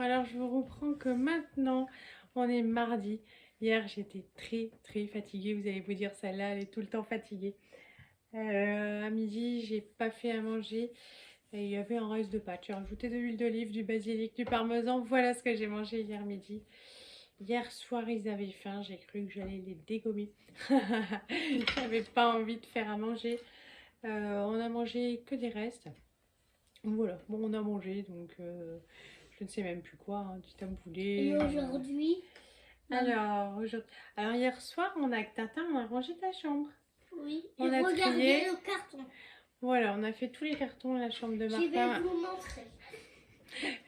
Alors je vous reprends que maintenant, on est mardi. Hier, j'étais très fatiguée. Vous allez vous dire, celle-là, elle est tout le temps fatiguée. À midi, j'ai pas fait à manger. Et il y avait un reste de pâtes. J'ai rajouté de l'huile d'olive, du basilic, du parmesan. Voilà ce que j'ai mangé hier midi. Hier soir, ils avaient faim. J'ai cru que j'allais les dégommer. J'avais pas envie de faire à manger. On a mangé que des restes. Voilà, bon, on a mangé, donc je ne sais même plus quoi, hein, du taboulé. Et aujourd'hui, Alors, hier soir, on a avec Tintin, on a rangé ta chambre. oui, On et a regardez trié. le carton. Voilà, on a fait tous les cartons de la chambre de Je vais Martin. vous montrer.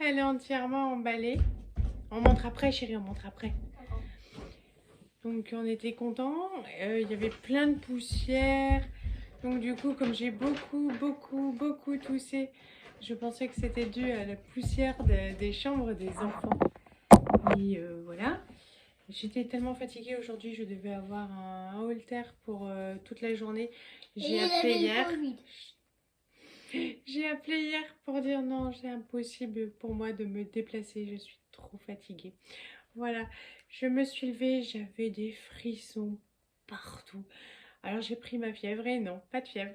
Elle est entièrement emballée. On montre après, chérie, on montre après. Donc, on était contents. Il y avait plein de poussière. Donc, du coup, comme j'ai beaucoup toussé, je pensais que c'était dû à la poussière des chambres des enfants. Et voilà. J'étais tellement fatiguée aujourd'hui, je devais avoir un halter pour toute la journée. J'ai appelé hier. J'ai appelé hier pour dire non, c'est impossible pour moi de me déplacer, je suis trop fatiguée. Voilà, je me suis levée, j'avais des frissons partout. Alors j'ai pris ma fièvre et non, pas de fièvre.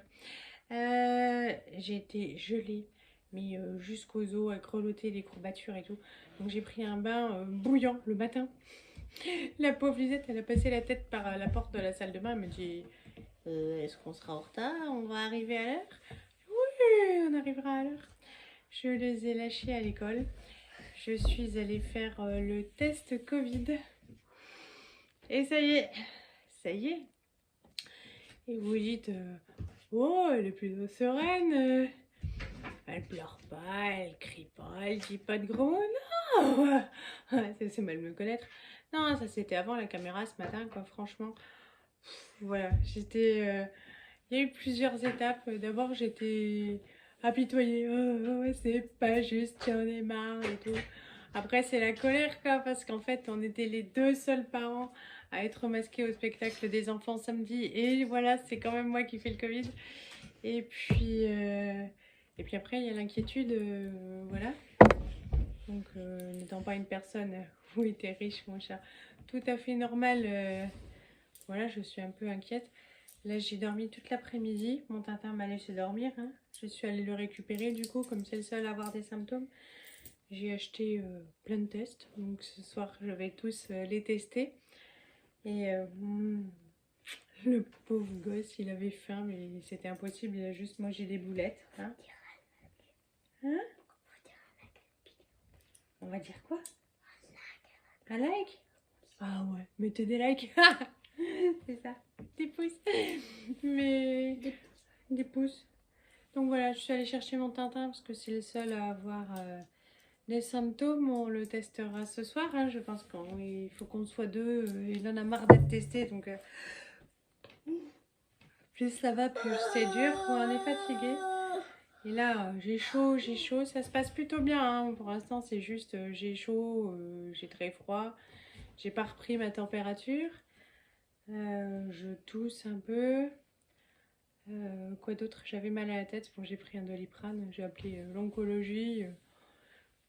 J'ai été gelée, mais jusqu'aux os, à grelotter les courbatures et tout. Donc j'ai pris un bain bouillant le matin. La pauvre Lisette, elle a passé la tête par la porte de la salle de bain. Elle me dit est-ce qu'on sera en retard? On va arriver à l'heure? Oui, on arrivera à l'heure. Je les ai lâchés à l'école. Je suis allée faire le test Covid. Et ça y est. Ça y est. Et vous dites oh, elle est plutôt sereine. Elle pleure pas, elle crie pas, elle dit pas de gros mots. Non. C'est mal me connaître. Non, ça c'était avant la caméra ce matin, quoi, franchement. Voilà, j'étais. Il y a eu plusieurs étapes. D'abord, j'étais apitoyée. Oh, c'est pas juste, j'en ai marre et tout. Après, c'est la colère, quoi, parce qu'en fait, on était les deux seuls parents à être masqués au spectacle des enfants samedi. Et voilà, c'est quand même moi qui fais le Covid. Et puis, après, il y a l'inquiétude, voilà. Donc, n'étant pas une personne où était riche, mon chat, tout à fait normal, voilà, je suis un peu inquiète. Là, j'ai dormi toute l'après-midi. Mon Tintin m'a laissé dormir. Hein. Je suis allée le récupérer, du coup, comme c'est le seul à avoir des symptômes. J'ai acheté plein de tests. Donc, ce soir, je vais tous les tester. Et le pauvre gosse, il avait faim, mais c'était impossible. Il a juste mangé des boulettes. Hein, hein? On va dire quoi? Un like? Ah ouais, mettez des likes. C'est ça, des pouces. Mais des pouces. Donc voilà, je suis allée chercher mon Tintin parce que c'est le seul à avoir des symptômes. On le testera ce soir. Hein. Je pense qu'il faut qu'on soit deux. Il en a marre d'être testé. Donc plus ça va, plus c'est dur. On est fatigué. Et là, j'ai chaud. Ça se passe plutôt bien. Hein. Pour l'instant, c'est juste j'ai chaud, j'ai très froid. J'ai pas repris ma température. Je tousse un peu. Quoi d'autre? J'avais mal à la tête, bon, j'ai pris un Doliprane, j'ai appelé l'oncologie.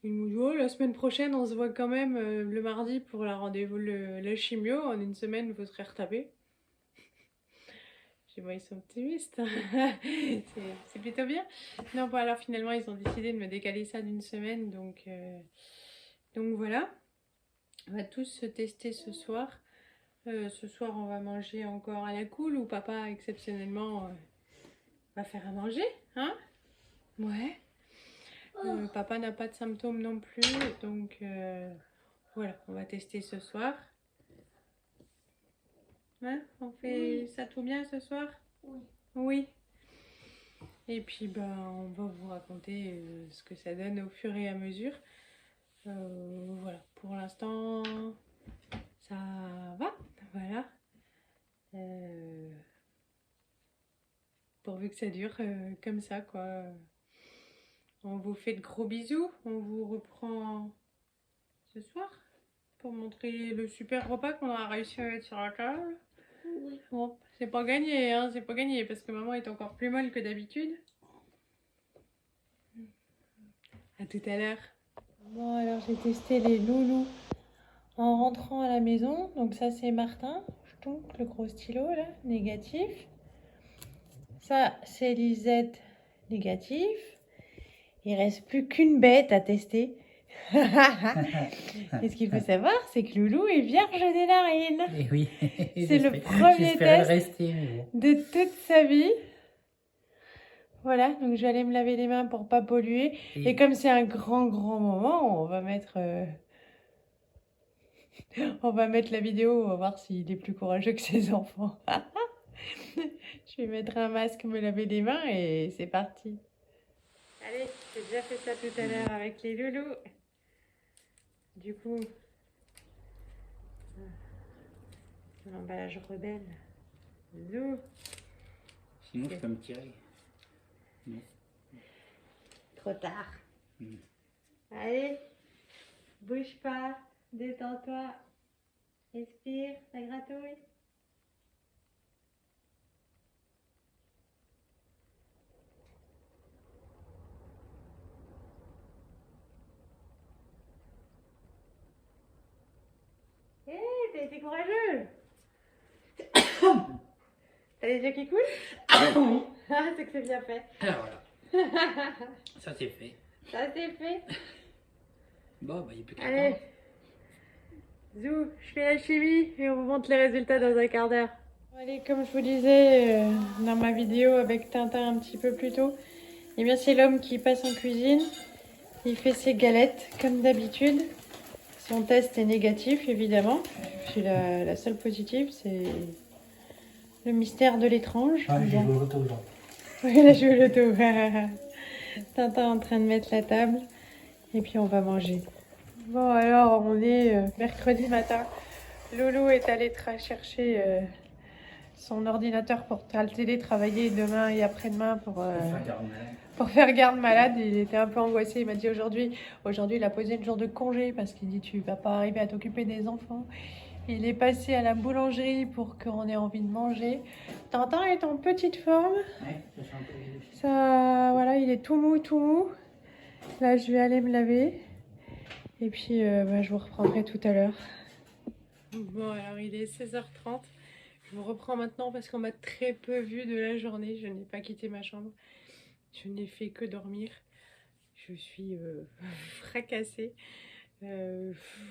Ils m'ont dit oh, la semaine prochaine on se voit quand même le mardi pour la rendez-vous, la chimio. En une semaine vous serez retapé. J'ai dit bon, ils sont optimistes. C'est plutôt bien. Non, bon, alors finalement ils ont décidé de me décaler ça d'une semaine, donc voilà. On va tous se tester ce soir. Ce soir on va manger encore à la cool ou papa exceptionnellement va faire à manger, hein? Ouais. Papa n'a pas de symptômes non plus, donc voilà, on va tester ce soir. Hein? On fait ça tout bien ce soir? Oui. Oui. Et puis on va vous raconter ce que ça donne au fur et à mesure. Voilà, pour l'instant, ça va, voilà. Pourvu que ça dure comme ça, quoi. On vous fait de gros bisous. On vous reprend ce soir pour montrer le super repas qu'on a réussi à mettre sur la table. Oui. Bon, c'est pas gagné, hein, c'est pas gagné parce que maman est encore plus molle que d'habitude. À tout à l'heure. Bon, alors j'ai testé les loulous en rentrant à la maison. Donc ça, c'est Martin, le gros stylo là, négatif. Ça, c'est Lisette, négatif. Il reste plus qu'une bête à tester. Et ce qu'il faut savoir, c'est que Loulou est vierge des narines. Et oui, C'est le premier test rester, mais bon. de toute sa vie. Voilà, donc je vais aller me laver les mains pour pas polluer. Et comme c'est un grand moment, on va mettre la vidéo, on va voir s'il est plus courageux que ses enfants. Je vais mettre un masque, me laver les mains et c'est parti. Allez, j'ai déjà fait ça tout à l'heure avec les loulous. Du coup, l'emballage rebelle. Zou. Sinon, je peux me tirer. Non. Trop tard. Allez, bouge pas, détends-toi. Respire, ça gratouille. Hé, t'as été courageux. T'as les yeux qui coulent? Oui. Ah, c'est que c'est bien fait. Alors voilà. Ça c'est fait. Ça c'est fait. Bon, bah il n'y a plus qu'à Allez. attendre. Zou, je fais la chimie et on vous montre les résultats dans un quart d'heure. Allez, comme je vous disais dans ma vidéo avec Tintin un petit peu plus tôt, eh bien c'est l'homme qui passe en cuisine. Il fait ses galettes comme d'habitude. Son test est négatif évidemment. Puis la seule positive, c'est le mystère de l'étrange. Ah, j'ai joué au loto aujourd'hui. Oui, il a joué au loto. Tintin en train de mettre la table et puis on va manger. Bon alors on est mercredi matin. Loulou est allé chercher son ordinateur pour télétravailler demain et après-demain pour faire garde malade. Il était un peu angoissé. Il m'a dit aujourd'hui il a posé une jour de congé parce qu'il dit tu vas pas arriver à t'occuper des enfants. Il est passé à la boulangerie pour qu'on ait envie de manger. Tintin est en petite forme. Ouais, ça fait un peu vite. Ça, voilà, il est tout mou, tout mou. Là, je vais aller me laver. Et puis, je vous reprendrai tout à l'heure. Bon, alors il est 16h30. Je vous reprends maintenant parce qu'on m'a très peu vu de la journée. Je n'ai pas quitté ma chambre. Je n'ai fait que dormir. Je suis fracassée.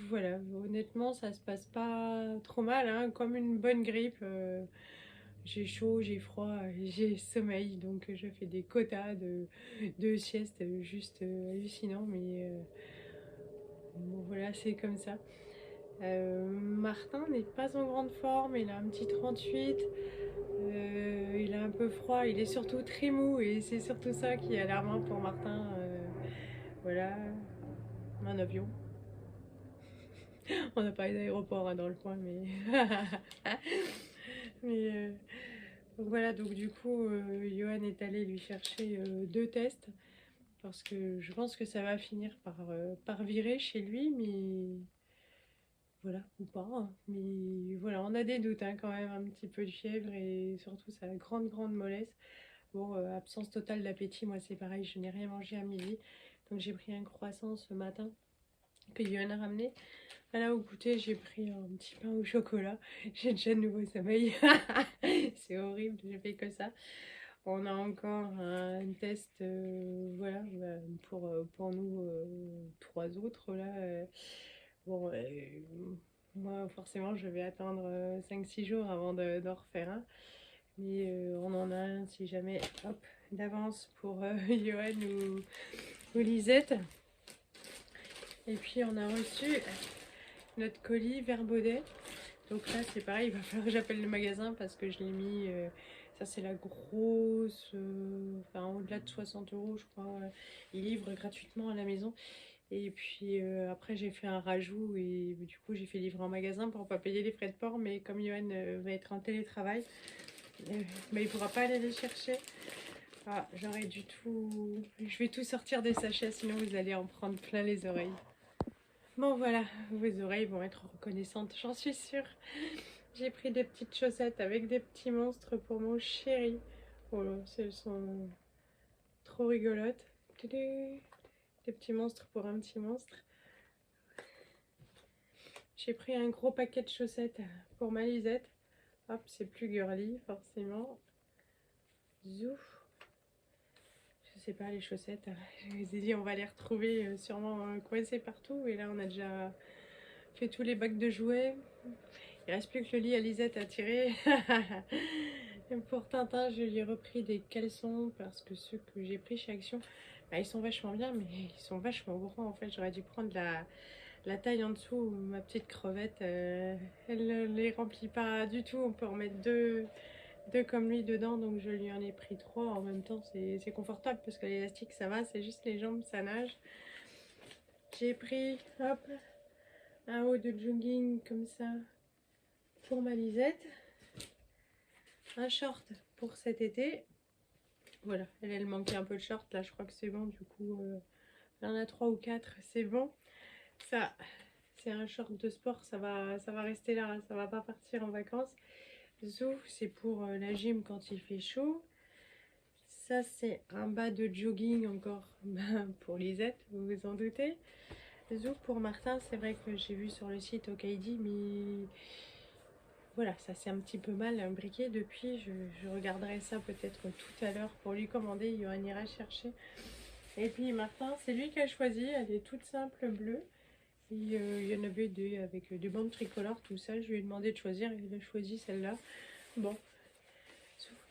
Voilà, honnêtement, ça se passe pas trop mal, hein, comme une bonne grippe. J'ai chaud, j'ai froid, j'ai sommeil, donc je fais des quotas de sieste juste hallucinants, mais bon, voilà, c'est comme ça. Martin n'est pas en grande forme, il a un petit 38, il a un peu froid, il est surtout très mou et c'est surtout ça qui est alarmant pour Martin. Voilà, un avion. On n'a pas d'aéroport hein, dans le coin, mais... mais voilà, donc du coup, Johan est allé lui chercher 2 tests. Parce que je pense que ça va finir par virer chez lui, mais... Voilà, ou pas. Hein. Mais voilà, on a des doutes hein, quand même, un petit peu de fièvre et surtout sa grande mollesse. Bon, absence totale d'appétit, moi c'est pareil, je n'ai rien mangé à midi. Donc j'ai pris un croissant ce matin que Johan a ramené. Voilà, au goûter, j'ai pris un petit pain au chocolat. J'ai déjà de nouveau sommeil. C'est horrible, j'ai fait que ça. On a encore un test, voilà, pour nous 3 autres là. Bon, moi forcément, je vais attendre 5-6 jours avant d'en refaire un. Mais on en a un si jamais, hop, d'avance pour Johan ou Lisette. Et puis on a reçu notre colis Verbaudet. Donc là c'est pareil, il va falloir que j'appelle le magasin parce que je l'ai mis, ça c'est la grosse, enfin au-delà de 60 € je crois, ils livrent gratuitement à la maison. Et puis après j'ai fait un rajout et du coup j'ai fait livrer en magasin pour pas payer les frais de port. Mais comme Johan va être en télétravail, bah, il pourra pas aller les chercher. Ah, j'aurais du tout, je vais tout sortir des sachets sinon vous allez en prendre plein les oreilles. Bon voilà, vos oreilles vont être reconnaissantes, j'en suis sûre. J'ai pris des petites chaussettes avec des petits monstres pour mon chéri. Oh là, elles sont trop rigolotes. Des petits monstres pour un petit monstre. J'ai pris un gros paquet de chaussettes pour ma Lisette. Hop, c'est plus girly forcément. Zouf. Je sais pas, les chaussettes, je vous ai dit on va les retrouver sûrement coincées partout. Et là on a déjà fait tous les bacs de jouets. Il reste plus que le lit à Lisette à tirer. Pour Tintin, je lui ai repris des caleçons parce que ceux que j'ai pris chez Action, bah, ils sont vachement bien, mais ils sont vachement grands en fait. J'aurais dû prendre la taille en dessous. Ma petite crevette, elle ne les remplit pas du tout. On peut en mettre deux comme lui dedans, donc je lui en ai pris 3. En même temps, c'est confortable parce que l'élastique ça va, c'est juste les jambes, ça nage. J'ai pris, hop, un haut de jogging comme ça pour ma Lisette. Un short pour cet été. Voilà, elle manquait un peu de short. Là, je crois que c'est bon. Du coup, il y en a 3 ou 4. C'est bon. Ça, c'est un short de sport. Ça va rester là. Ça va pas partir en vacances. Zou, c'est pour la gym quand il fait chaud. Ça, c'est un bas de jogging encore pour Lisette, vous vous en doutez. Zou, pour Martin, c'est vrai que j'ai vu sur le site Okaidi, mais voilà, ça s'est un petit peu mal imbriqué depuis. Je regarderai ça peut-être tout à l'heure pour lui commander. Johan ira chercher. Et puis Martin, c'est lui qui a choisi. Elle est toute simple bleue. Et, il y en avait des avec des bandes tricolores, tout ça. Je lui ai demandé de choisir. Il a choisi celle-là. Bon.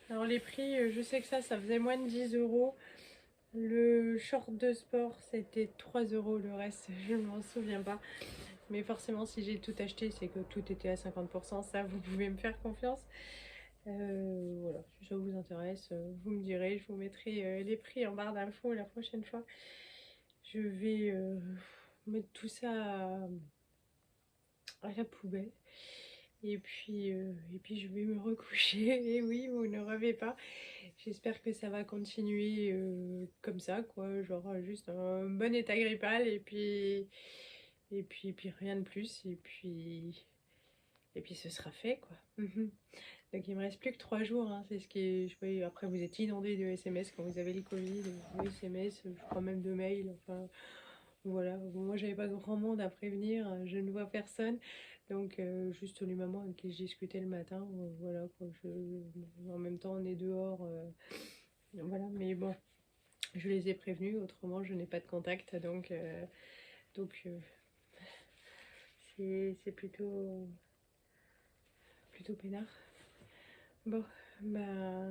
Alors les prix, je sais que ça faisait moins de 10 euros. Le short de sport, c'était 3 euros. Le reste, je ne m'en souviens pas. Mais forcément, si j'ai tout acheté, c'est que tout était à 50%. Ça, vous pouvez me faire confiance. Voilà, si ça vous intéresse, vous me direz. Je vous mettrai les prix en barre d'infos la prochaine fois. Je vais mettre tout ça à la poubelle. Et puis je vais me recoucher. Et oui, vous ne rêvez pas. J'espère que ça va continuer comme ça, quoi. Genre juste un bon état grippal et puis rien de plus. Et puis ce sera fait, quoi. Donc il me reste plus que 3 jours, hein. C'est ce qui est. Je sais pas, après vous êtes inondés de SMS quand vous avez le Covid, de SMS, je crois même de mails. Enfin voilà. Bon, moi j'avais pas grand monde à prévenir, je ne vois personne. Donc juste les mamans avec qui je discutais le matin, voilà quoi. En même temps on est dehors, voilà. Mais bon, je les ai prévenus. Autrement je n'ai pas de contact, donc c'est plutôt peinard. Bon, bah,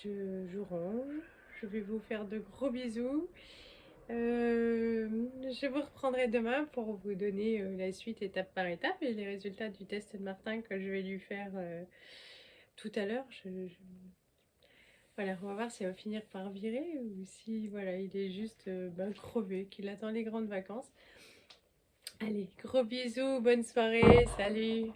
je range. Je vais vous faire de gros bisous. Je vous reprendrai demain pour vous donner la suite étape par étape et les résultats du test de Martin que je vais lui faire tout à l'heure. Voilà, on va voir si elle va finir par virer ou si voilà, il est juste crevé, qu'il attend les grandes vacances. Allez, gros bisous, bonne soirée, salut!